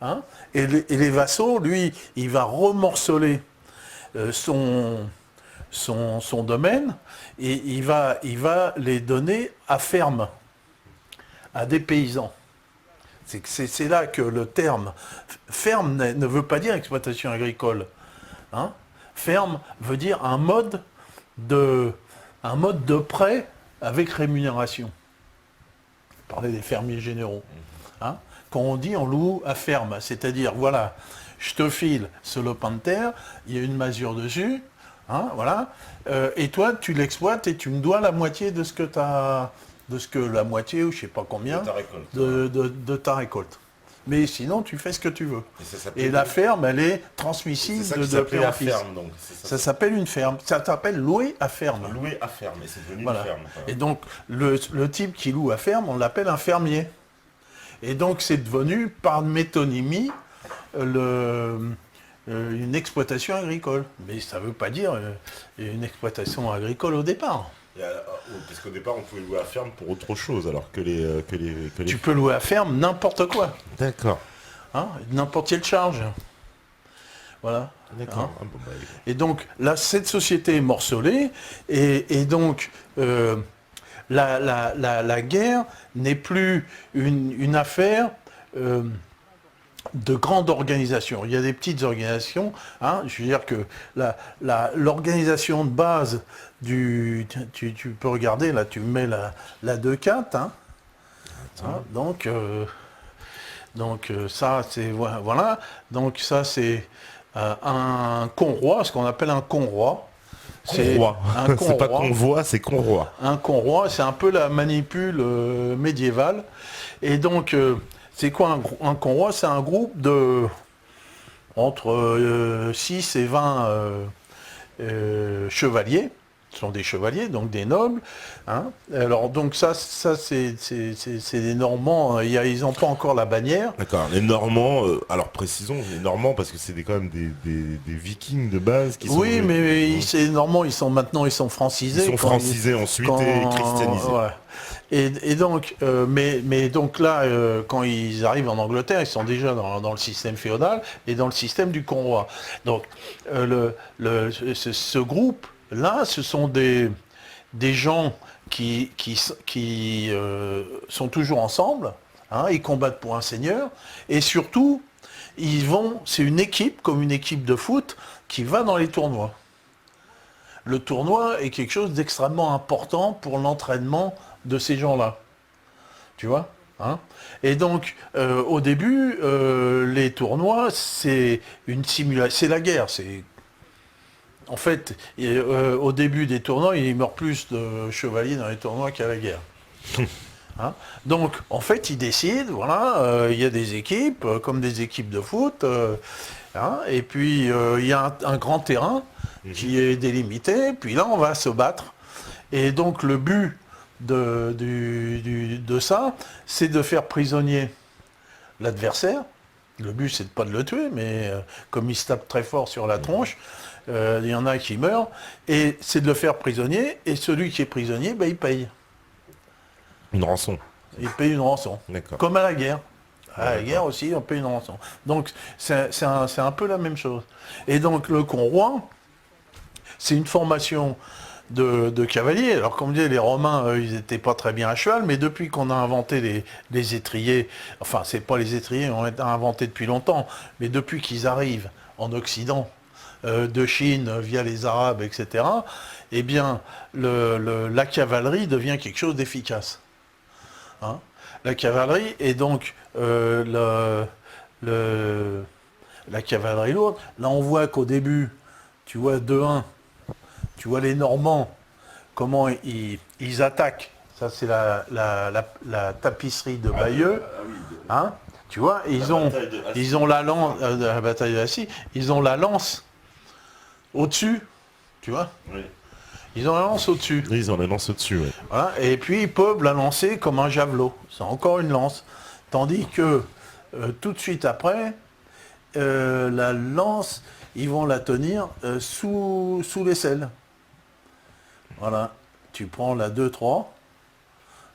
Hein, et les vassaux, lui, il va remorceler son domaine et il va les donner à ferme, à des paysans. C'est là que le terme ferme ne veut pas dire exploitation agricole. Hein. Ferme veut dire un mode de prêt avec rémunération. On parlait des fermiers généraux. Hein. Quand on dit on loue à ferme, c'est-à-dire voilà, je te file ce lopin de terre, il y a une masure dessus, hein, voilà, et toi tu l'exploites et tu me dois la moitié de ce que la moitié ou je sais pas combien de ta récolte. De ta récolte. Mais sinon tu fais ce que tu veux. Et la ferme, elle est transmissible de père en fils. Ferme, donc. Ça s'appelle une ferme. Ça s'appelle louer à ferme. Louer à ferme, et c'est devenu une ferme. Et donc le type qui loue à ferme, on l'appelle un fermier. Et donc c'est devenu, par métonymie, une exploitation agricole. Mais ça ne veut pas dire une exploitation agricole au départ. Parce qu'au départ, on pouvait louer à ferme pour autre chose, alors que les... Tu peux louer à ferme n'importe quoi. D'accord. Hein, n'importe quelle charge. Voilà. D'accord. Hein. Et donc, là, cette société est morcelée, et donc... La guerre n'est plus une affaire de grande organisation. Il y a des petites organisations. Hein, je veux dire que l'organisation de base tu peux regarder, là, tu mets la 2-4. Hein, hein, donc ça, c'est... Voilà. Donc ça, c'est un conroi, ce qu'on appelle un conroi. Conroi. C'est pas convoi, c'est conroi. Un conroi, c'est un peu la manipule médiévale. Et donc, c'est quoi un conroi? C'est un groupe de entre 6 et 20 chevaliers. Ce sont des chevaliers, donc des nobles. Hein. Alors, donc ça c'est des Normands, ils n'ont pas encore la bannière. D'accord, les Normands, alors précisons, les Normands, parce que c'est quand même des Vikings de base qui sont... Oui, mais ces Normands, ils sont francisés. Ils sont francisés ensuite et christianisés. Ouais. Et donc, mais donc là, quand ils arrivent en Angleterre, ils sont déjà dans le système féodal et dans le système du conroi. Donc, ce groupe-là, ce sont des gens qui sont toujours ensemble, hein, ils combattent pour un seigneur, et surtout, c'est une équipe, comme une équipe de foot, qui va dans les tournois. Le tournoi est quelque chose d'extrêmement important pour l'entraînement de ces gens-là. Tu vois, hein. Et donc, au début, les tournois, c'est une simulation, c'est la guerre. En fait, au début des tournois, il meurt plus de chevaliers dans les tournois qu'à la guerre. Hein. Donc, en fait, ils décident, voilà, il y a des équipes, comme des équipes de foot, hein, et puis il y a un grand terrain qui est délimité, puis là, on va se battre. Et donc, le but de ça, c'est de faire prisonnier l'adversaire. Le but, c'est de pas de le tuer, mais comme il se tape très fort sur la tronche, il y en a qui meurent, et c'est de le faire prisonnier, et celui qui est prisonnier, ben, il paye. Une rançon. Il paye une rançon. Comme à la guerre. À la guerre aussi, on paye une rançon. Donc, c'est un peu la même chose. Et donc, le conroi, c'est une formation de cavaliers. Alors, comme dit, les Romains, ils n'étaient pas très bien à cheval, mais depuis qu'on a inventé les étriers, enfin, c'est pas les étriers, on les a inventés depuis longtemps, mais depuis qu'ils arrivent en Occident, de Chine, via les Arabes, etc., eh bien, la cavalerie devient quelque chose d'efficace. Hein. La cavalerie et donc la cavalerie lourde. Là, on voit qu'au début, tu vois 2-1, tu vois les Normands, comment ils attaquent. Ça, c'est la tapisserie de Bayeux. Hein. Tu vois, ils ont la lance, la bataille de Assy, ils ont la lance au-dessus, tu vois. Oui. Ils ont la lance au-dessus. Oui, ils ont la lance au-dessus, oui. Voilà. Et puis ils peuvent la lancer comme un javelot. C'est encore une lance. Tandis que tout de suite après, la lance, ils vont la tenir sous l'aisselle. Voilà. Tu prends la 2-3.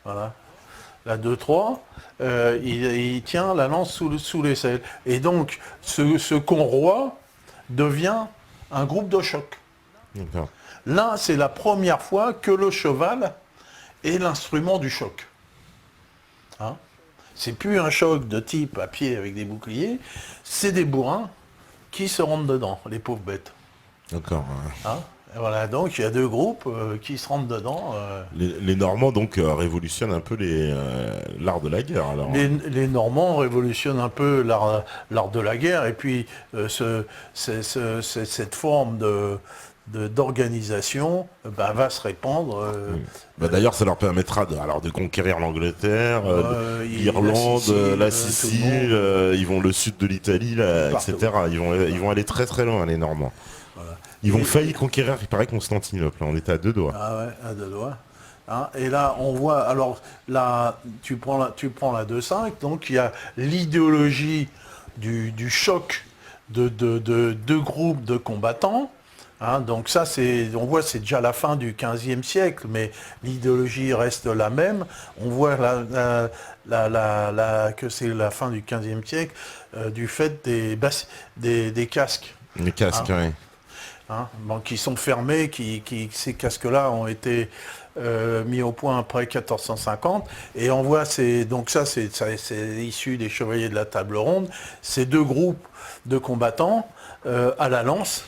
Voilà. la 2-3, il tient la lance sous l'aisselle. Et donc, ce conroi devient un groupe de choc. D'accord. Là, c'est la première fois que le cheval est l'instrument du choc. Hein, c'est plus un choc de type à pied avec des boucliers, c'est des bourrins qui se rentrent dedans, les pauvres bêtes. D'accord. Hein, et voilà, donc il y a deux groupes qui se rentrent dedans. Les Normands donc révolutionnent un peu l'art de la guerre alors. Les Normands révolutionnent un peu l'art de la guerre, et puis cette forme d'organisation va se répandre. Oui. D'ailleurs, ça leur permettra de conquérir l'Angleterre, l'Irlande, la Sicile, ils vont le sud de l'Italie, là, etc. Ils vont aller très très loin, les Normands. Voilà. Ils vont faillir conquérir, il paraît, Constantinople. On était à 2 doigts. Ah ouais, à 2 doigts. Hein, et là, on voit, alors, là, tu prends la 2-5, donc il y a l'idéologie du choc de deux groupes de combattants. Hein, donc ça, on voit, c'est déjà la fin du XVe siècle, mais l'idéologie reste la même. On voit que c'est la fin du XVe siècle du fait des casques. Les casques, Hein. oui. Hein, bon, qui sont fermés, ces casques-là ont été mis au point après 1450, et on voit, donc ça c'est issu des chevaliers de la table ronde, ces deux groupes de combattants à la lance,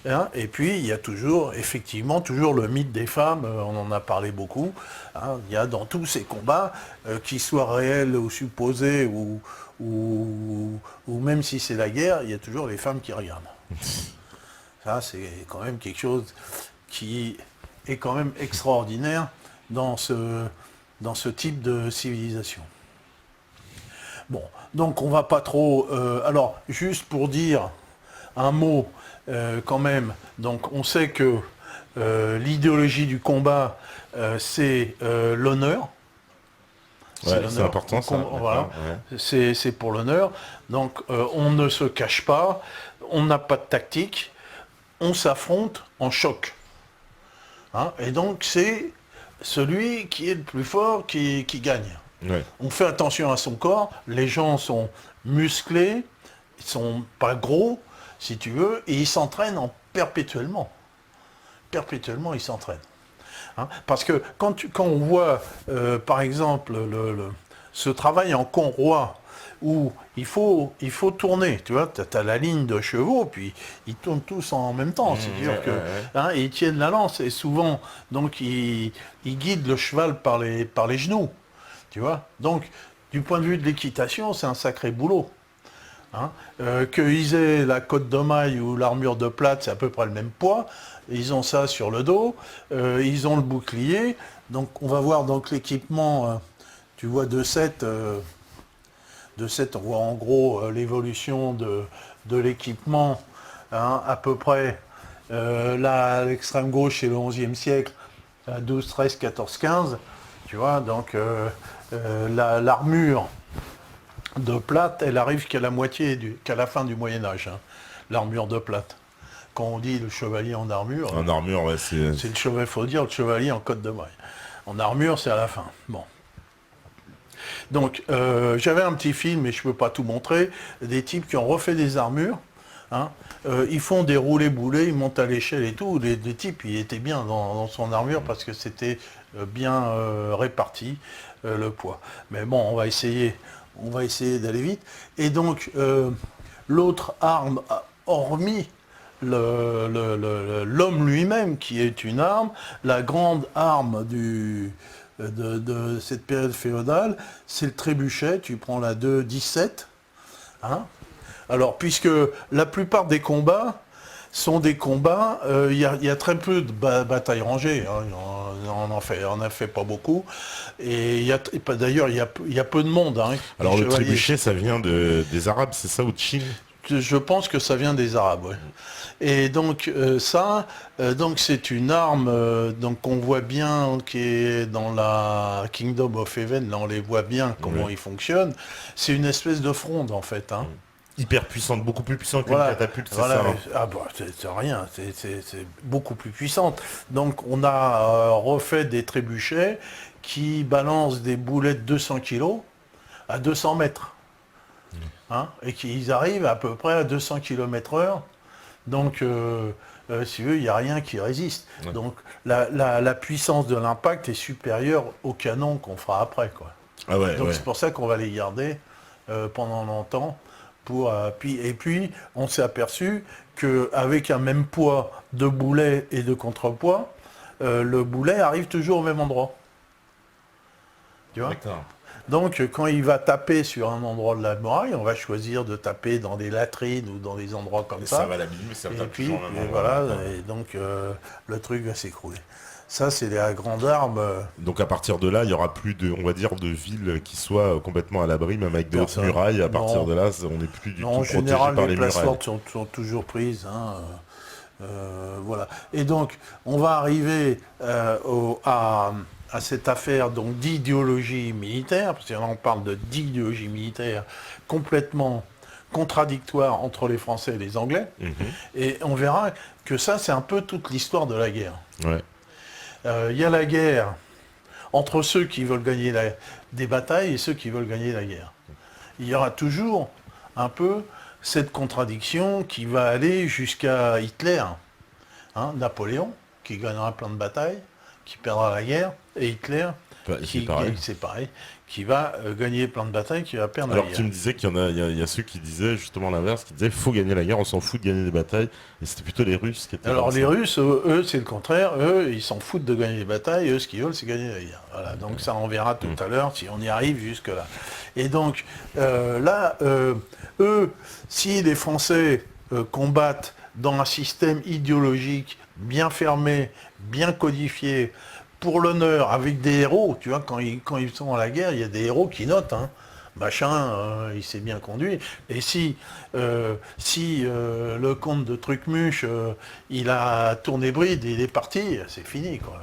hein, et puis il y a effectivement toujours le mythe des femmes, on en a parlé beaucoup, hein, il y a dans tous ces combats, qu'ils soient réels ou supposés, ou même si c'est la guerre, il y a toujours les femmes qui regardent. Ça, c'est quand même quelque chose qui est quand même extraordinaire dans ce type de civilisation. Bon, donc on va pas trop... alors, juste pour dire un mot quand même, donc on sait que l'idéologie du combat, c'est l'honneur. Ouais, c'est important ça. Voilà, Ouais. c'est pour l'honneur. Donc on ne se cache pas, on n'a pas de tactique, on s'affronte en choc. Hein, et donc c'est celui qui est le plus fort qui gagne. Ouais. On fait attention à son corps, les gens sont musclés, ils sont pas gros, si tu veux, et ils s'entraînent perpétuellement. Perpétuellement, ils s'entraînent. Hein, parce que quand on voit, par exemple, ce travail en conroi, où il faut tourner, tu vois, tu as la ligne de chevaux, puis ils tournent tous en même temps, c'est-à-dire que, hein, et ils tiennent la lance, et souvent, donc, ils guident le cheval par les genoux, tu vois. Donc, du point de vue de l'équitation, c'est un sacré boulot. Hein. Qu'ils aient la cotte de maille ou l'armure de plate, c'est à peu près le même poids. Ils ont ça sur le dos, ils ont le bouclier. Donc on va voir donc l'équipement, tu vois de 7, on voit en gros l'évolution de l'équipement, hein, à peu près. Là, à l'extrême gauche, c'est le XIe siècle, 12, 13, 14, 15. Tu vois, donc l'armure de plate, elle arrive qu'à la fin du Moyen-Âge, hein, l'armure de plate. Quand on dit le chevalier en armure, Ouais, c'est le chevalier, faut dire le chevalier en cotte de maille. En armure, c'est à la fin. Bon. Donc, j'avais un petit film, mais je ne peux pas tout montrer, des types qui ont refait des armures. Hein. Ils font des roulés-boulés, ils montent à l'échelle et tout. Les types, ils étaient bien dans son armure parce que c'était bien réparti, le poids. Mais bon, on va essayer d'aller vite. Et donc, l'autre arme, hormis l'homme lui-même, qui est une arme, la grande arme de cette période féodale, c'est le trébuchet. Tu prends la 2-17. Hein. Alors, puisque la plupart des combats sont des combats, il y a très peu de batailles rangées, hein, on en fait pas beaucoup, et d'ailleurs il y a peu de monde. Hein, alors le trébuchet, ça vient des Arabes, c'est ça, ou de Chine? Je pense que ça vient des Arabes, ouais. Et donc donc c'est une arme, donc on voit bien qui est dans la Kingdom of Heaven, là on les voit bien comment ils fonctionnent. C'est une espèce de fronde en fait. Hein. Hyper puissante, beaucoup plus puissante qu'une Voilà, catapulte, c'est voilà. ça. Hein. Ah bah c'est rien, c'est beaucoup plus puissante. Donc on a refait des trébuchets qui balancent des boulets de 200 kilos à 200 mètres. Hein, et qu'ils arrivent à peu près à 200 km/h. Donc, si vous voulez, il n'y a rien qui résiste. Ouais. Donc, la puissance de l'impact est supérieure au canon qu'on fera après, quoi. Ah ouais, donc, c'est pour ça qu'on va les garder pendant longtemps. Et puis, on s'est aperçu qu'avec un même poids de boulet et de contrepoids, le boulet arrive toujours au même endroit. Tu vois ? D'accord. Donc, quand il va taper sur un endroit de la muraille, on va choisir de taper dans des latrines ou dans des endroits comme ça. Ça va l'abîmer, ça tape toujours le même endroit. Voilà, et donc le truc va s'écrouler. Ça, c'est la grande arme. Donc, à partir de là, il n'y aura plus de, on va dire, de villes qui soient complètement à l'abri, même avec des hautes murailles. À partir de là, on n'est plus du tout protégé par les murailles. En général, les places fortes sont toujours prises. Hein, voilà. Et donc, on va arriver à cette affaire donc d'idéologie militaire, parce que là on parle d'idéologie militaire complètement contradictoire entre les Français et les Anglais, et on verra que ça c'est un peu toute l'histoire de la guerre. Ouais. Y a la guerre entre ceux qui veulent gagner des batailles et ceux qui veulent gagner la guerre. Il y aura toujours un peu cette contradiction qui va aller jusqu'à Hitler, hein, Napoléon, qui gagnera plein de batailles, qui perdra la guerre, et Hitler, c'est pareil, qui va gagner plein de batailles, qui va perdre la guerre. Alors tu me disais qu'il y a ceux qui disaient justement l'inverse, qui disaient faut gagner la guerre, on s'en fout de gagner des batailles, et c'était plutôt les Russes qui étaient... Alors les Russes, eux, c'est le contraire, eux, ils s'en foutent de gagner des batailles, eux, ce qu'ils veulent, c'est gagner la guerre. Voilà, donc ça, on verra tout à l'heure, si on y arrive jusque-là. Et donc, eux, si les Français combattent dans un système idéologique bien fermé, bien codifié, pour l'honneur, avec des héros, tu vois, quand ils sont à la guerre, il y a des héros qui notent, hein. Machin, il s'est bien conduit. Et si le comte de Trucmuche, il a tourné bride, il est parti, c'est fini, quoi.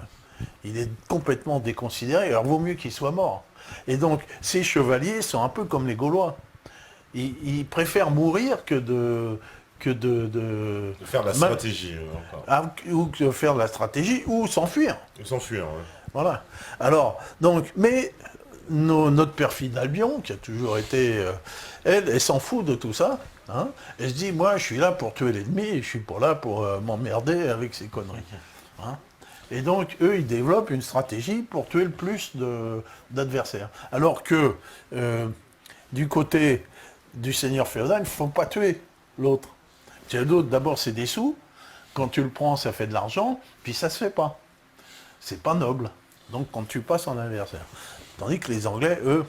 Il est complètement déconsidéré, alors vaut mieux qu'il soit mort. Et donc, ces chevaliers sont un peu comme les Gaulois. Ils préfèrent mourir que de faire de la stratégie. Ou de faire de la stratégie, ou s'enfuir. S'enfuir, ouais. Voilà. Alors, donc, mais notre perfide Albion, qui a toujours été... elle s'en fout de tout ça. Hein, elle se dit, moi, je suis là pour tuer l'ennemi, et je suis pas là pour m'emmerder avec ces conneries. Hein. Et donc, eux, ils développent une stratégie pour tuer le plus d'adversaires. Alors que, du côté du seigneur féodal, il ne faut pas tuer l'autre. L'autre, d'abord, c'est des sous. Quand tu le prends, ça fait de l'argent. Puis ça se fait pas. C'est pas noble. Donc, on ne tue pas son adversaire. Tandis que les Anglais, eux,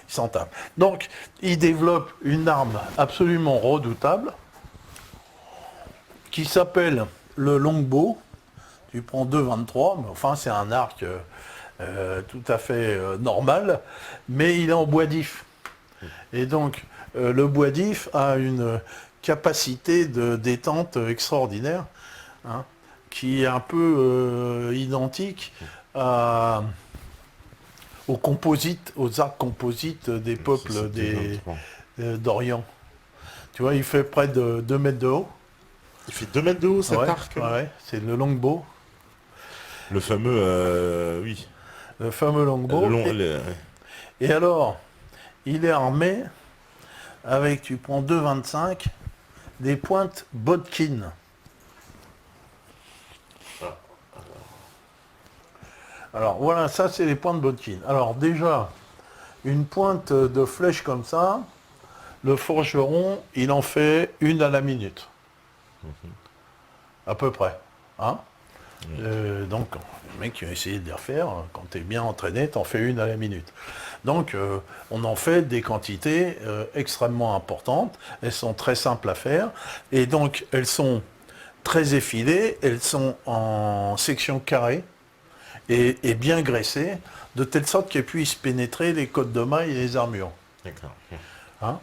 ils s'en tapent. Donc, ils développent une arme absolument redoutable qui s'appelle le longbow. Tu prends 2,23, mais enfin, c'est un arc tout à fait normal, mais il est en bois d'if. Et donc, le bois d'if a une capacité de détente extraordinaire, hein, qui est un peu identique aux composites, aux arcs composites des peuples d'Orient. Tu vois, il fait près de 2 mètres de haut. Il fait 2 mètres de haut, cet arc. Ouais, c'est le longbow. Le fameux, oui. Le fameux longbow. Et alors, il est armé avec, tu prends 2,25, des pointes Bodkin. Alors voilà, ça c'est les pointes Bodkin. Alors déjà, une pointe de flèche comme ça, le forgeron, il en fait une à la minute. À peu près. Hein, donc, le mec qui a essayé de les refaire, quand tu es bien entraîné, tu en fais une à la minute. Donc, on en fait des quantités extrêmement importantes. Elles sont très simples à faire. Et donc, elles sont très effilées. Elles sont en section carrée et bien graissées, de telle sorte qu'elles puissent pénétrer les côtes de mailles et les armures. D'accord. Hein,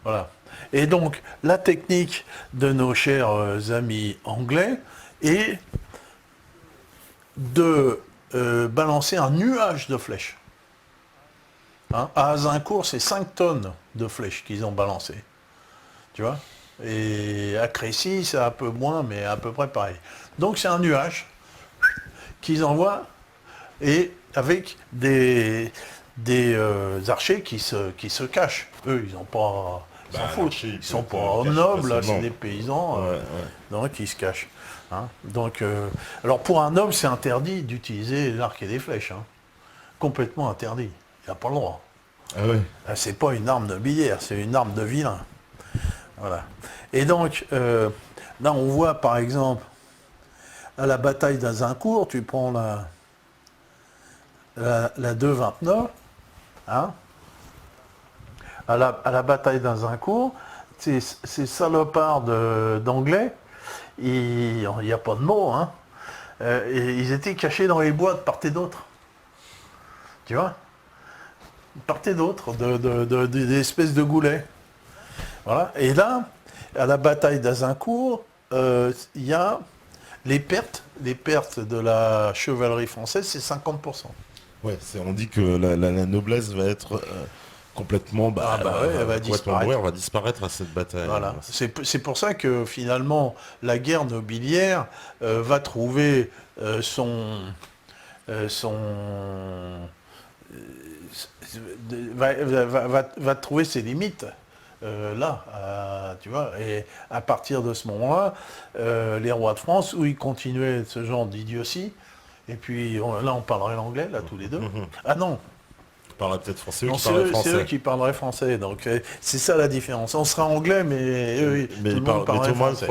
voilà. Et donc, la technique de nos chers amis anglais est de balancer un nuage de flèches. Hein, à Azincourt, c'est 5 tonnes de flèches qu'ils ont balancées. Tu vois? Et à Crécy, c'est un peu moins, mais à peu près pareil. Donc, c'est un nuage qu'ils envoient et avec des archers qui se cachent. Eux, ils n'ont pas... Ils s'en foutent. Ils sont pas nobles, là, c'est des paysans, donc ils se cachent. Hein. Donc, alors pour un noble, c'est interdit d'utiliser l'arc et des flèches. Hein. Complètement interdit. Il n'a pas le droit. Ah ouais. C'est pas une arme nobiliaire, c'est une arme de vilain. Voilà. Et donc, là, on voit par exemple, à la bataille d'Azincourt, tu prends la 2,29, hein, à la bataille d'Azincourt, ces salopards d'anglais, il n'y a pas de mots, hein, et ils étaient cachés dans les bois de part et d'autre. Tu vois ? De part et d'autre, des espèces de goulets. Voilà. Et là, à la bataille d'Azincourt, il y a les pertes de la chevalerie française, c'est 50%. Ouais, on dit que la noblesse va être complètement, elle va disparaître. Mourir, va disparaître à cette bataille. Voilà. C'est pour ça que finalement, la guerre nobiliaire va trouver va trouver ses limites. Tu vois, et à partir de ce moment-là, les rois de France, où ils continuaient ce genre d'idiotie, et puis là on parlerait l'anglais, là tous les deux. Ah non, on parlerait peut-être français, c'est eux qui parleraient français, donc c'est ça la différence. On sera anglais, mais eux, tout le monde parlerait français.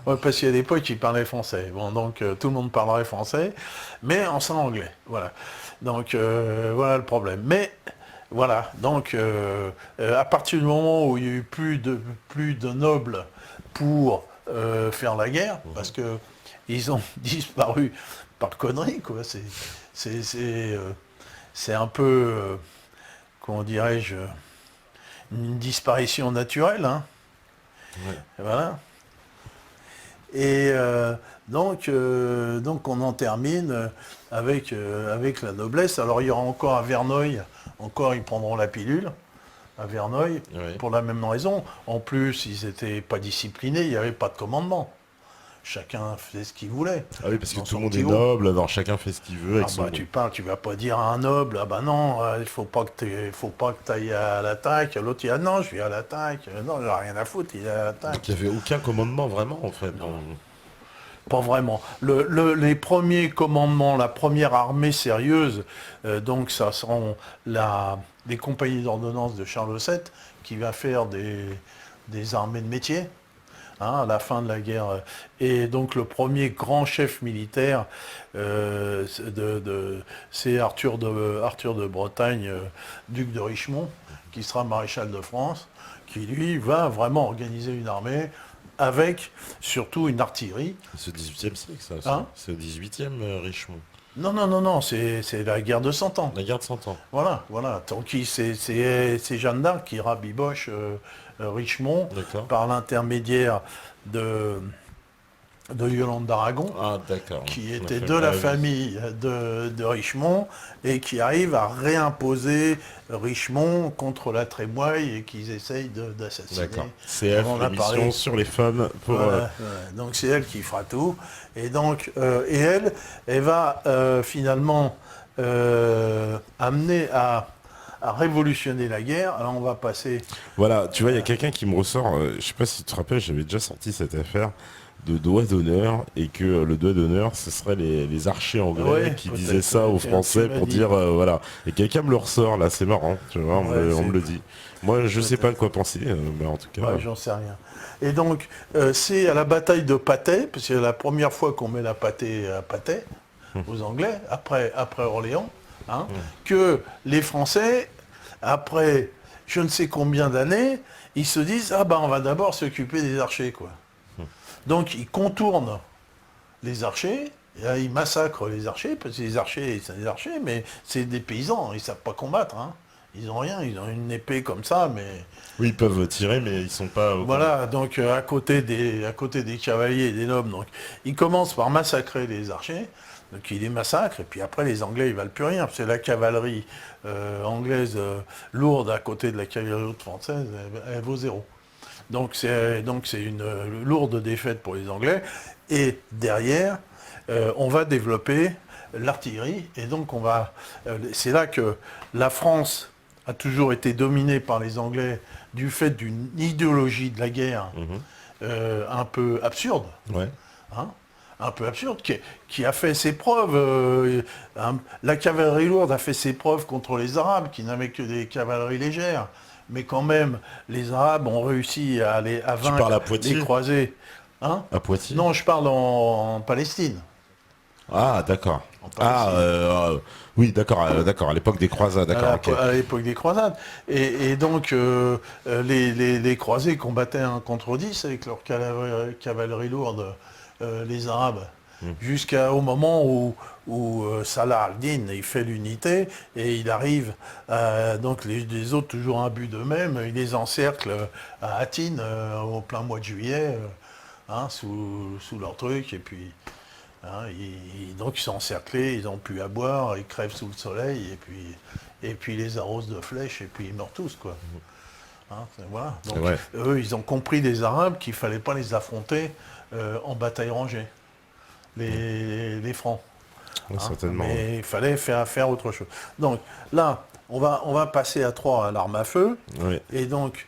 Ouais, parce qu'à l'époque, ils parlaient français. Bon, donc tout le monde parlerait français, mais on sera anglais, voilà. Donc voilà le problème. Mais voilà, donc à partir du moment où il n'y a eu plus de nobles pour faire la guerre, parce que ils ont disparu par connerie, quoi. C'est un peu, comment dirais-je, une disparition naturelle, hein. Ouais. Voilà. Et donc on en termine avec la noblesse. Alors il y aura encore à Verneuil, ils prendront la pilule à Verneuil, pour la même raison. En plus, ils n'étaient pas disciplinés, il n'y avait pas de commandement. Chacun faisait ce qu'il voulait. Ah oui, parce que tout le monde est noble, alors chacun fait ce qu'il veut. Tu vas pas dire à un noble, ah bah non, il faut pas que tu ailles à l'attaque. L'autre il dit, ah non, je vais à l'attaque. Non, j'ai rien à foutre, il est à l'attaque. Donc il n'y avait aucun commandement vraiment, en fait. Non. Pas vraiment. Les premiers commandements, la première armée sérieuse, donc ça seront les compagnies d'ordonnance de Charles VII, qui va faire des armées de métier. Hein, à la fin de la guerre. Et donc le premier grand chef militaire, c'est Arthur de Bretagne, duc de Richemont, qui sera maréchal de France, qui lui va vraiment organiser une armée avec surtout une artillerie. C'est au XVIIIe siècle, ça. Hein, c'est au XVIIIe, Richemont. Non, c'est la guerre de 100 ans. La guerre de 100 ans. Voilà. Donc c'est Jeanne d'Arc qui rabiboche Richemont par l'intermédiaire de Yolande d'Aragon, qui était de la famille de Richemont et qui arrive à réimposer Richemont contre la Trémoille et qu'ils essayent d'assassiner. D'accord. C'est elle, l'émission sur les femmes. Voilà. Donc c'est elle qui fera tout. Et donc, elle va finalement amener à révolutionner la guerre. Alors on va passer... Voilà, tu vois, il y a quelqu'un qui me ressort, je sais pas si tu te rappelles, j'avais déjà sorti cette affaire de doigt d'honneur, et que le doigt d'honneur, ce serait les archers anglais qui disaient ça aux Français pour dire, voilà. Et quelqu'un me le ressort, là, c'est marrant, tu vois, on me le dit. Moi, je sais pas de quoi penser, mais en tout cas... Ouais, j'en sais rien. Et donc, c'est à la bataille de Patay, parce que c'est la première fois qu'on met la pâtée à Patay, aux Anglais, après Orléans, hein, que les Français, après je ne sais combien d'années, ils se disent, ah ben on va d'abord s'occuper des archers, quoi. Donc ils contournent les archers, et là, ils massacrent les archers, parce que les archers, c'est des archers, mais c'est des paysans, ils ne savent pas combattre, hein. Ils n'ont rien, ils ont une épée comme ça, mais... Oui, ils peuvent tirer, mais ils sont pas... Voilà, donc à côté des cavaliers et des nobles, donc ils commencent par massacrer les archers, donc ils les massacrent, et puis après les Anglais, ils valent plus rien, parce que la cavalerie anglaise lourde à côté de la cavalerie française, elle vaut zéro. Donc c'est une lourde défaite pour les Anglais, et derrière, on va développer l'artillerie. Et donc c'est là que la France a toujours été dominée par les Anglais du fait d'une idéologie de la guerre un peu absurde. Ouais. Hein, un peu absurde, qui a fait ses preuves. La cavalerie lourde a fait ses preuves contre les Arabes, qui n'avaient que des cavaleries légères. Mais quand même, les Arabes ont réussi à vaincre les croisés. Hein? À Poitiers? Non, je parle en Palestine. Ah, d'accord. Oui, d'accord, à l'époque des croisades, d'accord. À l'époque des croisades. Et donc, les croisés combattaient 1 contre 10 avec leur cavalerie lourde, les Arabes, jusqu'au moment où Salah ad-Din il fait l'unité et il arrive, donc les autres toujours un but d'eux-mêmes, il les encercle à Hattin au plein mois de juillet, sous leur truc, et puis donc ils sont encerclés, ils n'ont plus à boire, ils crèvent sous le soleil, et puis ils les arrosent de flèches, et puis ils meurent tous, quoi. Voilà. Donc eux, ils ont compris, les Arabes, qu'il ne fallait pas les affronter en bataille rangée, les Francs. Certainement. Mais il fallait faire autre chose. Donc là, on va passer à 3 à l'arme à feu. Ouais. Et donc...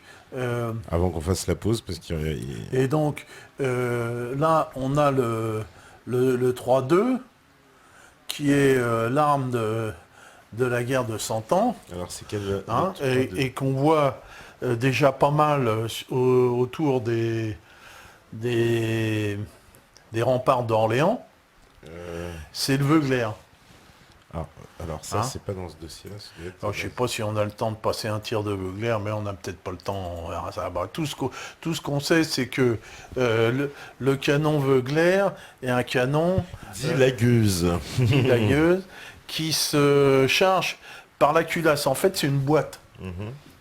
avant qu'on fasse la pause, parce qu'il y a... Et donc, là, on a le 3-2, qui est l'arme de la guerre de 100 ans. Alors, c'est quel... et qu'on voit déjà pas mal autour des remparts d'Orléans. C'est le Veuglers. Alors ça, c'est pas dans ce dossier-là. Alors, je ne sais pas si on a le temps de passer un tir de Veuglers, mais on n'a peut-être pas le temps. On verra ça. Tout ce qu'on sait, c'est que le canon Veuglers est un canon... Dit la gueuse. Dit la gueuse, qui se charge par la culasse. En fait, c'est une boîte.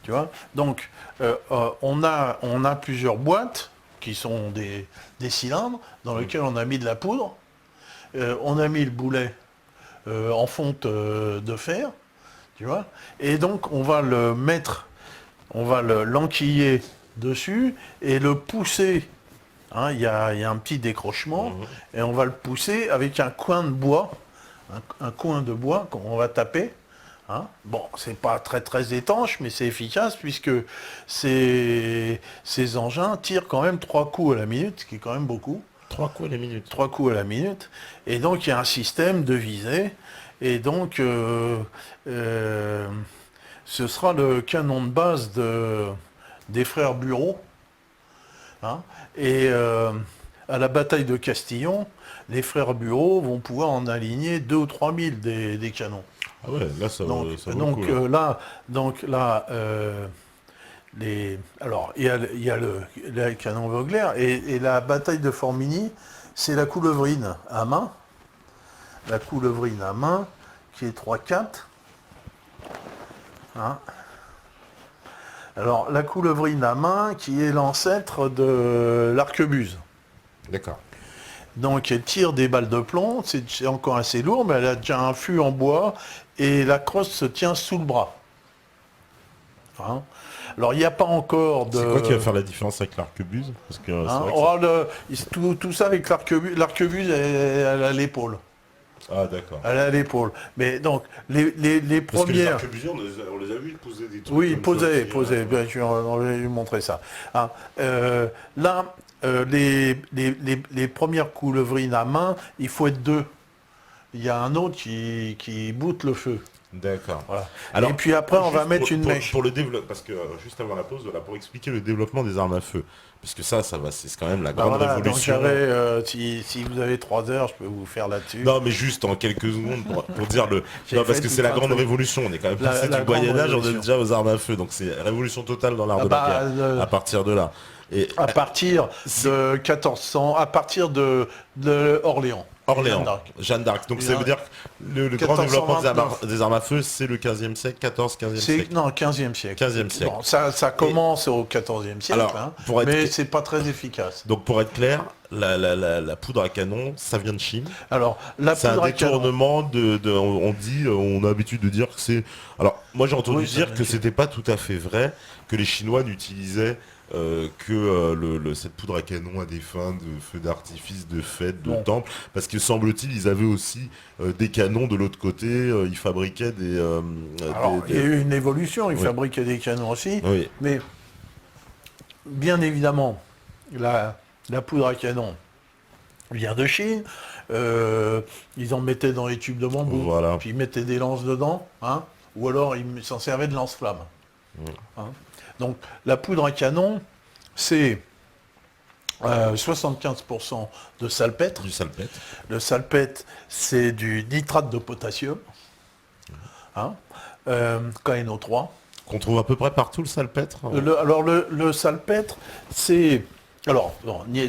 Tu vois. Donc, on a plusieurs boîtes qui sont des cylindres dans lesquels on a mis de la poudre. On a mis le boulet en fonte de fer, tu vois, et donc on va le mettre, on va l'enquiller dessus et le pousser. Il y a un petit décrochement et on va le pousser avec un coin de bois, un coin de bois qu'on va taper. Bon, c'est pas très étanche, mais c'est efficace puisque ces engins tirent quand même 3 coups à la minute, ce qui est quand même beaucoup. 3 coups à la minute. 3 coups à la minute. Et donc, il y a un système de visée. Et donc, ce sera le canon de base des frères Bureau. Et à la bataille de Castillon, les frères Bureau vont pouvoir en aligner 2 ou 3 000 des canons. Ah ouais, là, ça vaut alors, il y a le canon Vogler et la bataille de Formigny, c'est la coulevrine à main. La coulevrine à main, qui est 3-4. Alors, la coulevrine à main, qui est l'ancêtre de l'arquebuse. D'accord. Donc, elle tire des balles de plomb, c'est encore assez lourd, mais elle a déjà un fût en bois, et la crosse se tient sous le bras. Alors, il n'y a pas encore de... C'est quoi qui va faire la différence avec l'arquebuse? Parce que tout ça avec l'arquebuse, elle a l'épaule. Ah, d'accord. Elle a l'épaule. Mais donc, les premières... Parce que les arquebusiers, on les a vus poser des trucs. Oui, poser. Bien sûr, on va lui montrer ça. Là, les premières coulevrines à main, il faut être 2. Il y a un autre qui boute le feu. D'accord. Voilà. Alors, et puis après, on va mettre une mèche. Pour le développement, parce que juste avant la pause, pour expliquer le développement des armes à feu, parce que ça va, c'est quand même la grande révolution. Donc si vous avez 3 heures, je peux vous faire là-dessus. Non, mais juste en quelques secondes pour dire le. Non, parce que c'est la grande révolution. On est quand même passé du Moyen Âge, on est déjà aux armes à feu, donc c'est révolution totale dans l'art de la guerre. À partir de là. Et à partir de 1400, à partir de Orléans. Jeanne d'Arc. Donc ça veut dire que le grand développement des armes à feu, c'est le 15e siècle, 15e siècle. Non, 15e siècle. 15e siècle. Bon, ça commence au 14e siècle, mais c'est pas très efficace. Donc pour être clair, la poudre à canon, ça vient de Chine. Alors, c'est un détournement on a l'habitude de dire que c'est... Alors, moi j'ai entendu dire que c'était pas tout à fait vrai, que les Chinois n'utilisaient que cette poudre à canon à des fins de feux d'artifice, de fêtes, de temples, parce que semble-t-il, ils avaient aussi des canons de l'autre côté, ils fabriquaient des... Alors, il y a eu une évolution, ils fabriquaient des canons aussi, mais bien évidemment, la poudre à canon vient de Chine, ils en mettaient dans les tubes de bambou, puis ils mettaient des lances dedans, hein, ou alors ils s'en servaient de lance-flammes. Hein. Donc la poudre à canon, c'est 75% de salpêtre. Du salpêtre. Le salpêtre, c'est du nitrate de potassium, hein, KNO3. Qu'on trouve à peu près partout, le salpêtre. Alors le salpêtre, c'est... Alors,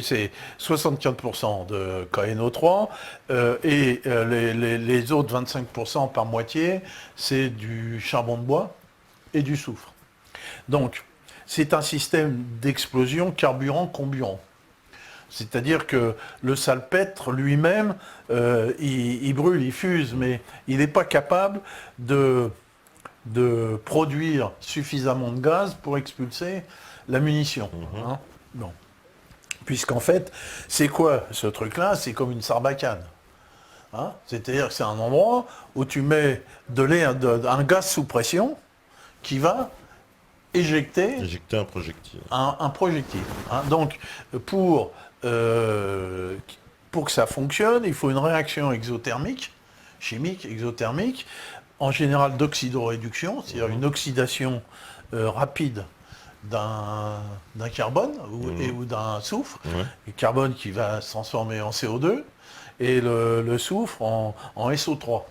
c'est 75% de KNO3 et les autres 25% par moitié, c'est du charbon de bois et du soufre. Donc, c'est un système d'explosion carburant-comburant. C'est-à-dire que le salpêtre lui-même, il brûle, il fuse, mais il n'est pas capable de produire suffisamment de gaz pour expulser la munition. Hein. Bon. Puisqu'en fait, c'est quoi ce truc-là? C'est comme une sarbacane. Hein, c'est-à-dire que c'est un endroit où tu mets un gaz sous pression qui va éjecter un projectile. Un projectile. Hein. Donc, pour que ça fonctionne, il faut une réaction exothermique, chimique, exothermique, en général d'oxydoréduction, c'est-à-dire une oxydation rapide d'un carbone ou d'un soufre, le carbone qui va se transformer en CO2 et le soufre en SO3.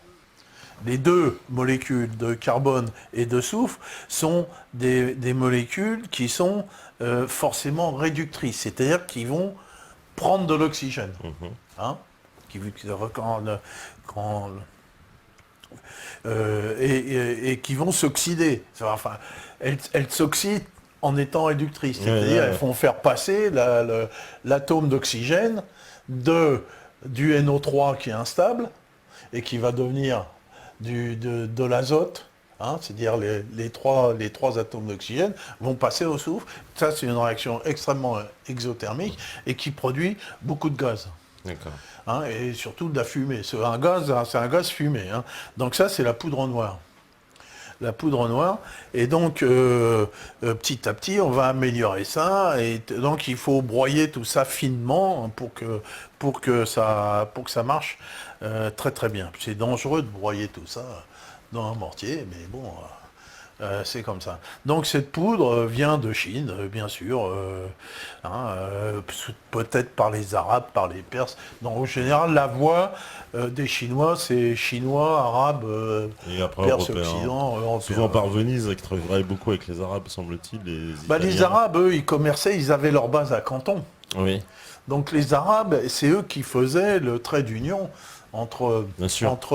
Les deux molécules de carbone et de soufre sont des molécules qui sont forcément réductrices, c'est-à-dire qui vont prendre de l'oxygène, hein, et qui vont s'oxyder. Enfin, elles s'oxydent en étant réductrices, c'est-à-dire elles font faire passer l'atome d'oxygène du NO3 qui est instable et qui va devenir de l'azote, hein, c'est-à-dire les trois atomes d'oxygène vont passer au soufre. Ça, c'est une réaction extrêmement exothermique et qui produit beaucoup de gaz. D'accord. Hein, et surtout de la fumée. C'est un gaz fumé. Hein. Donc ça, c'est la poudre noire. La poudre noire. Et donc, petit à petit, on va améliorer ça. Et donc, il faut broyer tout ça finement pour que ça marche très très bien. C'est dangereux de broyer tout ça dans un mortier, mais bon, c'est comme ça. Donc, cette poudre vient de Chine, bien sûr, peut-être par les Arabes, par les Perses. Donc, en général, la voix des Chinois, c'est Chinois, Arabes, Perses, Occident, Européens. Souvent par Venise, qui travaille beaucoup avec les Arabes, semble-t-il. Les Arabes, eux, ils commerçaient, ils avaient leur base à Canton. Oui. Donc les Arabes, c'est eux qui faisaient le trait d'union entre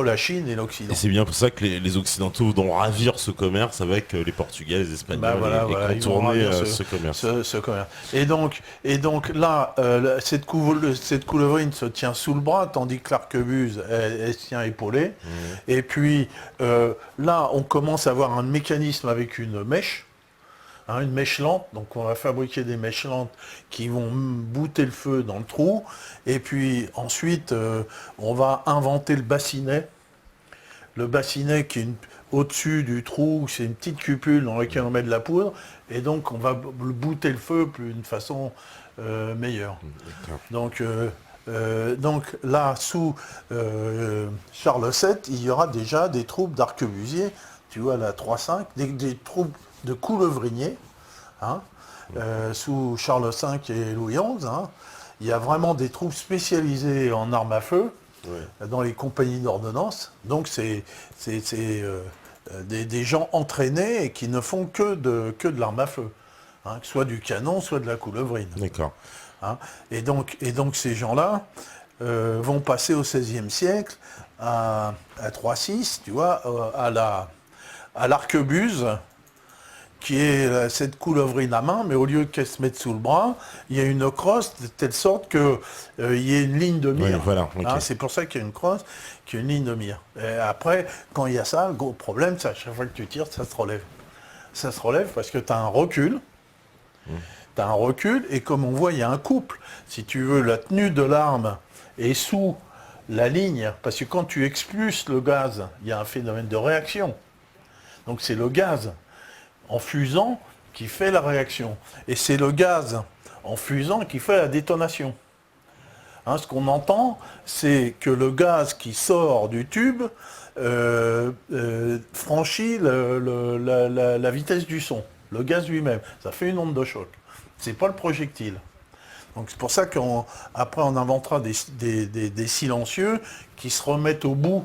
la Chine et l'Occident. Et c'est bien pour ça que les Occidentaux vont ravir ce commerce avec les Portugais, les Espagnols, et contourner ce commerce. Ce commerce. Et donc là, cette coulevrine se tient sous le bras, tandis que l'arquebuse, elle se tient épaulée. Et puis là, on commence à avoir un mécanisme avec une mèche. Hein, une mèche lente, donc on va fabriquer des mèches lentes qui vont bouter le feu dans le trou, et puis ensuite on va inventer le bassinet qui est au-dessus du trou, c'est une petite cupule dans laquelle on met de la poudre, et donc on va bouter le feu d'une façon meilleure. Donc là, sous Charles VII, il y aura déjà des troupes d'arquebusiers, tu vois, la 3-5, des troupes de coulevriniers, hein, sous Charles V et Louis XI. Hein, il y a vraiment des troupes spécialisées en armes à feu dans les compagnies d'ordonnance. Donc c'est des gens entraînés et qui ne font que de l'arme à feu, hein, soit du canon, soit de la coulevrine. D'accord. Hein, et donc ces gens-là vont passer au XVIe siècle à 3-6, tu vois, à l'arquebuse, qui est cette coulevrine à main, mais au lieu qu'elle se mette sous le bras, il y a une crosse de telle sorte qu'il y ait une ligne de mire. Oui, voilà, okay. Hein, c'est pour ça qu'il y a une crosse, qu'il y a une ligne de mire. Et après, quand il y a ça, le gros problème, c'est à chaque fois que tu tires, ça se relève. Ça se relève parce que tu as un recul. tu as un recul, et comme on voit, il y a un couple. Si tu veux, la tenue de l'arme est sous la ligne, parce que quand tu expulses le gaz, il y a un phénomène de réaction. Donc c'est le gaz en fusant qui fait la réaction. Et c'est le gaz en fusant qui fait la détonation. Hein, ce qu'on entend, c'est que le gaz qui sort du tube franchit la vitesse du son, le gaz lui-même. Ça fait une onde de choc. C'est pas le projectile. Donc c'est pour ça qu'après on inventera des silencieux qui se remettent au bout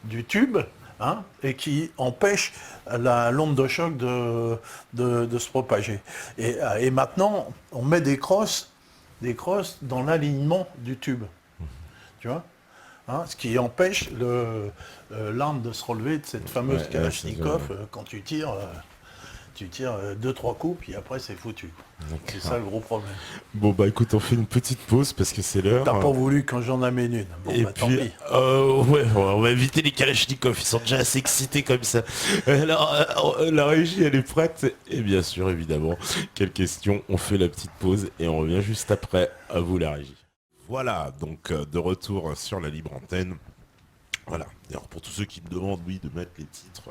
du tube, hein, et qui empêchent l'onde de choc de se propager. Et maintenant, on met des crosses dans l'alignement du tube. Tu vois, hein, ce qui empêche l'arme de se relever de cette fameuse Kalachnikov. Quand tu tires 2-3 coups, puis après c'est foutu. C'est ça le gros problème. Bon bah écoute, on fait une petite pause parce que c'est l'heure. T'as pas voulu quand j'en amène une. Bon, et bah, puis, tant pis. ouais, on va éviter les Kalachnikov, ils sont déjà assez excités comme ça. Alors, la régie elle est prête. Et bien sûr, évidemment, quelle question, on fait la petite pause et on revient juste après. À vous la régie. Voilà, donc de retour sur la libre antenne. Voilà, d'ailleurs pour tous ceux qui me demandent, oui, de mettre les titres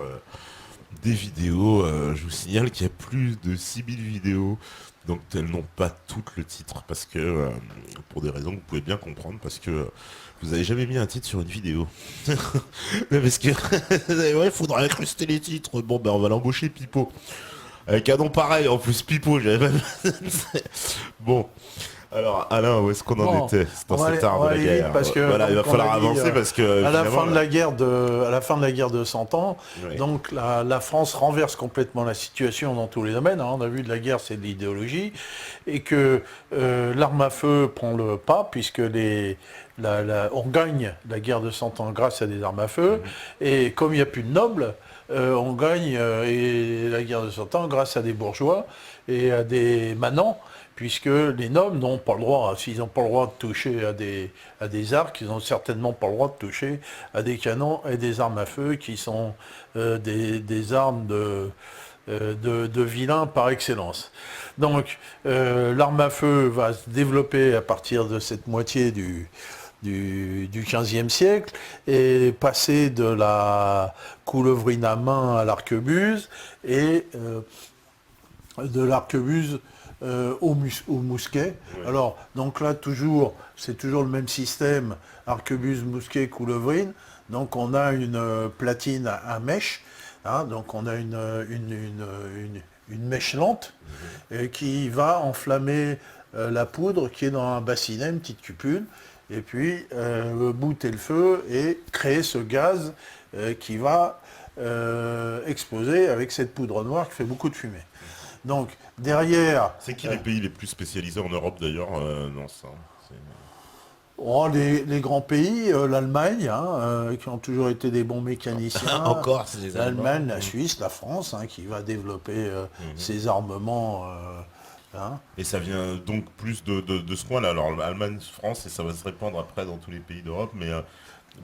des vidéos, je vous signale qu'il y a plus de 6000 vidéos, donc elles n'ont pas toutes le titre, parce que, pour des raisons que vous pouvez bien comprendre, parce que vous n'avez jamais mis un titre sur une vidéo. Parce que, ouais, il faudra incruster les titres. Bon, ben on va l'embaucher Pipo. Avec un nom pareil, en plus Pipo, j'avais même... Bon... Alors Alain, où est-ce qu'on en était dans cet art de la guerre? Parce que, voilà, il va falloir avancer parce que à la fin de la guerre de 100 ans, oui. Donc la France renverse complètement la situation dans tous les domaines. Hein. On a vu de la guerre, c'est de l'idéologie, et que l'arme à feu prend le pas puisque on gagne la guerre de 100 ans grâce à des armes à feu, et comme il n'y a plus de nobles, on gagne et la guerre de 100 ans grâce à des bourgeois et à des manants. Puisque les nobles n'ont pas le droit, s'ils n'ont pas le droit de toucher à des arcs, ils n'ont certainement pas le droit de toucher à des canons et des armes à feu qui sont des armes de vilains par excellence. Donc l'arme à feu va se développer à partir de cette moitié du XVe siècle et passer de la coulevrine à main à l'arquebuse et de l'arquebuse au mousquet. Oui. Alors, donc là, c'est toujours le même système, arquebuse, mousquet, coulevrine. Donc on a une platine à mèche, hein, donc on a une mèche lente qui va enflammer la poudre qui est dans un bassinet, une petite cupule, et puis bouter le feu et créer ce gaz qui va exploser avec cette poudre noire qui fait beaucoup de fumée. Donc, derrière... C'est qui les pays les plus spécialisés en Europe, d'ailleurs, dans ça? Les grands pays, l'Allemagne, hein, qui ont toujours été des bons mécaniciens. Encore, c'est les Allemands. L'Allemagne, la Suisse, la France, hein, qui va développer ses armements. Hein. Et ça vient donc plus de ce coin-là. Alors, Allemagne, France, et ça va se répandre après dans tous les pays d'Europe, mais...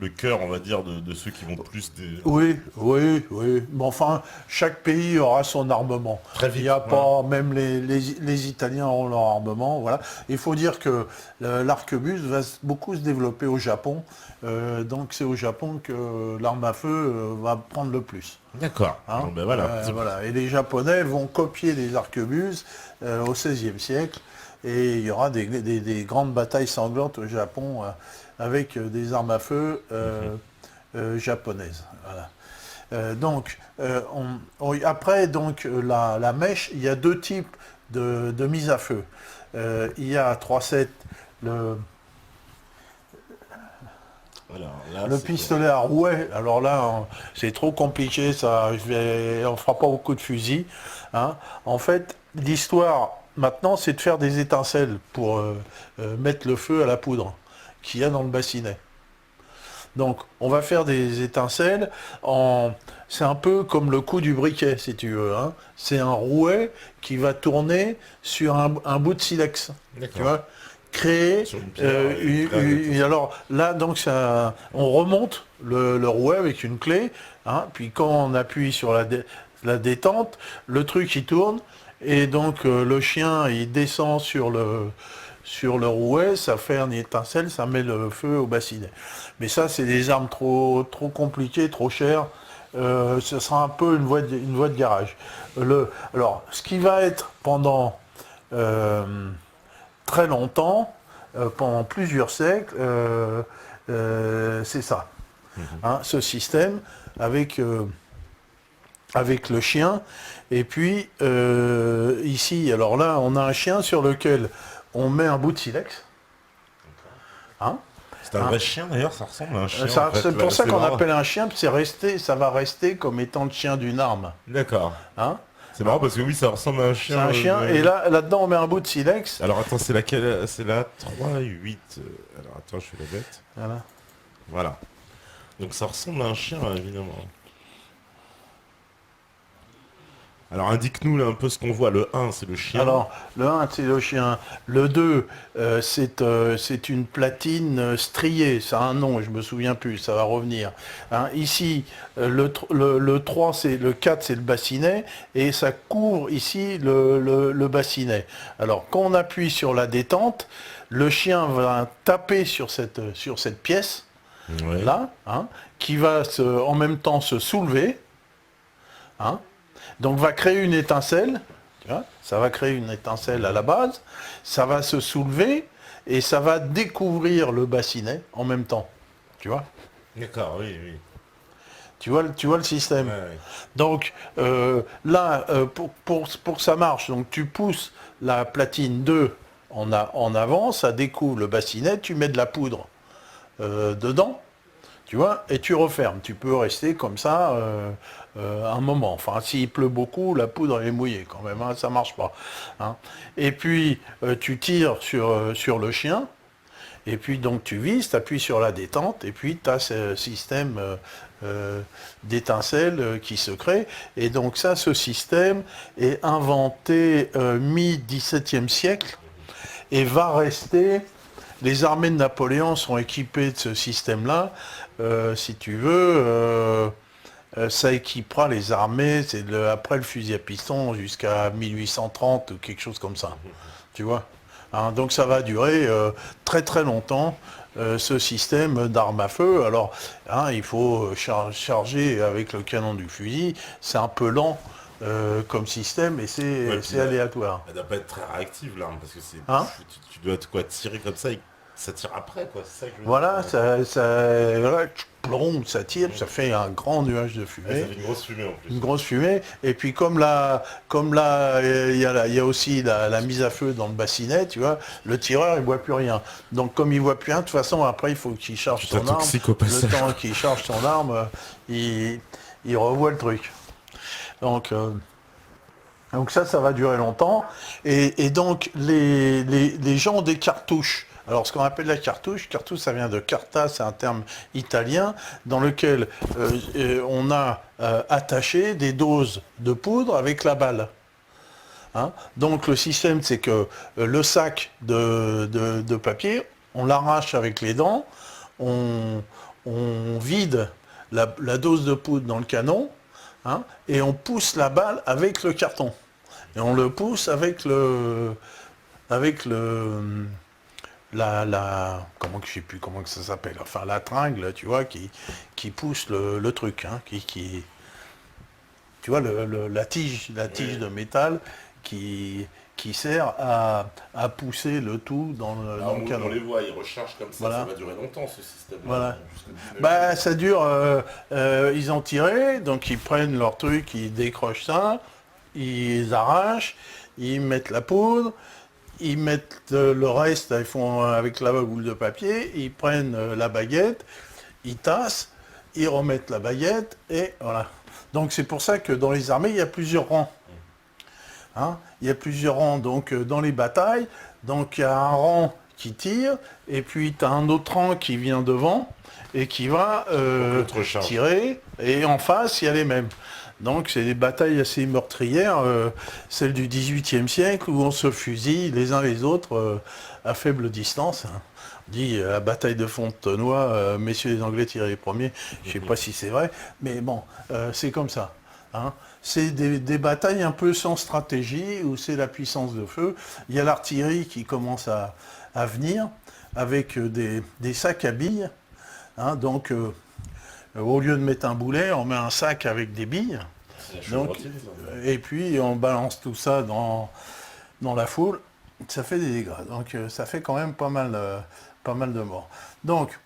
le cœur, on va dire, de ceux qui vont plus... Oui. Mais enfin, chaque pays aura son armement. Très vite. Il n'y a pas... Même les Italiens ont leur armement, voilà. Il faut dire que l'arquebuse va beaucoup se développer au Japon. Donc c'est au Japon que l'arme à feu va prendre le plus. D'accord. Hein, bon, ben voilà. Voilà. Et les Japonais vont copier les arquebuses au XVIe siècle. Et il y aura des grandes batailles sanglantes au Japon avec des armes à feu japonaises. Voilà. Après, la mèche, il y a deux types de mise à feu. Il y a 3-7, le pistolet à rouet. Alors là, c'est trop compliqué, ça. On ne fera pas beaucoup de fusils. Hein. En fait, l'histoire, maintenant, c'est de faire des étincelles pour mettre le feu à la poudre qu'il y a dans le bassinet. Donc, on va faire des étincelles c'est un peu comme le coup du briquet, si tu veux. Hein. C'est un rouet qui va tourner sur un bout de silex. Tu vois, créer alors là, donc, on remonte le rouet avec une clé. Hein, puis quand on appuie sur la détente, le truc, il tourne. Et donc le chien, il descend sur le rouet, ça fait une étincelle, ça met le feu au bassinet. Mais ça, c'est des armes trop compliquées, trop chères. Ce sera un peu une voie de garage. Alors, ce qui va être pendant très longtemps, pendant plusieurs siècles, c'est ça. Hein, ce système avec le chien. Et puis, ici, alors là, on a un chien sur lequel on met un bout de silex. Hein, c'est un vrai chien d'ailleurs, ça ressemble à un chien. ça, en fait. c'est pour ça C'est qu'on marrant. appelle un chien, puis ça va rester comme étant le chien d'une arme. D'accord. Hein, C'est marrant parce que oui, ça ressemble à un chien. c'est un chien, et là-dedans, on met un bout de silex. Alors attends, c'est laquelle? C'est la 3-8. Alors attends, je fais la bête. Voilà. Voilà. Donc ça ressemble à un chien, évidemment. Alors indique-nous là un peu ce qu'on voit. Le 1, c'est le chien. Alors, le 1, c'est le chien. Le 2, c'est une platine striée. Ça a un nom, je me souviens plus, ça va revenir. Hein, ici, le 3, le 4, c'est le bassinet. Et ça couvre ici le bassinet. Alors, quand on appuie sur la détente, le chien va taper sur cette pièce, Ouais. là, hein, qui va en même temps se soulever. Hein, donc va créer une étincelle, tu vois, ça va créer une étincelle à la base, ça va se soulever et ça va découvrir le bassinet en même temps, tu vois. D'accord, oui, oui. Tu vois le système. Ouais, ouais. Donc là, pour que ça marche, donc tu pousses la platine 2 en avant, ça découvre le bassinet, tu mets de la poudre dedans, tu vois, et tu refermes. Tu peux rester comme ça un moment. Enfin, s'il pleut beaucoup, la poudre elle est mouillée quand même, hein, ça marche pas. Hein. Et puis, tu tires sur le chien, et puis donc tu vises, tu appuies sur la détente, et puis tu as ce système d'étincelles qui se crée. Et donc ça, ce système est inventé mi-XVIIe siècle, et va rester... Les armées de Napoléon sont équipées de ce système-là. Si tu veux, ça équipera les armées, après le fusil à piston jusqu'à 1830 ou quelque chose comme ça. Tu vois, hein, donc ça va durer très très longtemps, ce système d'armes à feu. Alors, hein, il faut charger avec le canon du fusil. C'est un peu lent comme système et Ouais, puis c'est aléatoire. Elle doit pas être très réactive l'arme parce que Hein, tu dois quoi tirer comme ça et ça tire après quoi. C'est ça que je veux voilà, dire. voilà, plomb, ça tire, ça fait un grand nuage de Ouais, fumée. ça fait une grosse fumée en plus. Une grosse fumée, et puis comme là, il y a aussi la mise à feu dans le bassinet, tu vois, le tireur il voit plus rien. Donc comme il voit plus rien, de toute façon après il faut qu'il charge Tu son arme. t'intoxiques au Le passage. temps qu'il charge son arme, il revoit le truc. Donc, ça va durer longtemps. Et donc les gens ont des cartouches. Alors ce qu'on appelle la cartouche ça vient de carta, c'est un terme italien, dans lequel on a attaché des doses de poudre avec la balle. Hein, donc le système, c'est que le sac de papier, on l'arrache avec les dents, on vide la dose de poudre dans le canon, hein, et on pousse la balle avec le carton. Et on le pousse avec comment que je sais plus comment que ça s'appelle, enfin la tringle, tu vois, qui pousse le truc, hein, tu vois, la tige de métal qui sert à pousser le tout dans le canon. On les voit, ils rechargent comme ça, Voilà. ça va durer longtemps ce système. Voilà. Bah, ça dure, ils ont tiré, donc ils prennent leur truc, ils décrochent ça, ils arrachent, ils mettent la poudre, ils mettent le reste, ils font avec la boule de papier, ils prennent la baguette, ils tassent, ils remettent la baguette, et voilà. Donc c'est pour ça que dans les armées, il y a plusieurs rangs. Hein, il y a plusieurs rangs donc, dans les batailles. Donc il y a un rang qui tire, et puis tu as un autre rang qui vient devant, et qui va tirer, et en face, il y a les mêmes. Donc c'est des batailles assez meurtrières, celles du XVIIIe siècle, où on se fusille les uns les autres à faible distance. Hein. On dit la bataille de Fontenoy, messieurs les Anglais tiraient les premiers, je ne sais pas si c'est vrai, mais bon, c'est comme ça. Hein. c'est des batailles un peu sans stratégie, où c'est la puissance de feu. Il y a l'artillerie qui commence à venir avec des sacs à billes. Hein, donc, au lieu de mettre un boulet, on met un sac avec des billes. Donc, et puis, on balance tout ça dans la foule. Ça fait des dégâts. Donc, ça fait quand même pas mal de morts. Donc,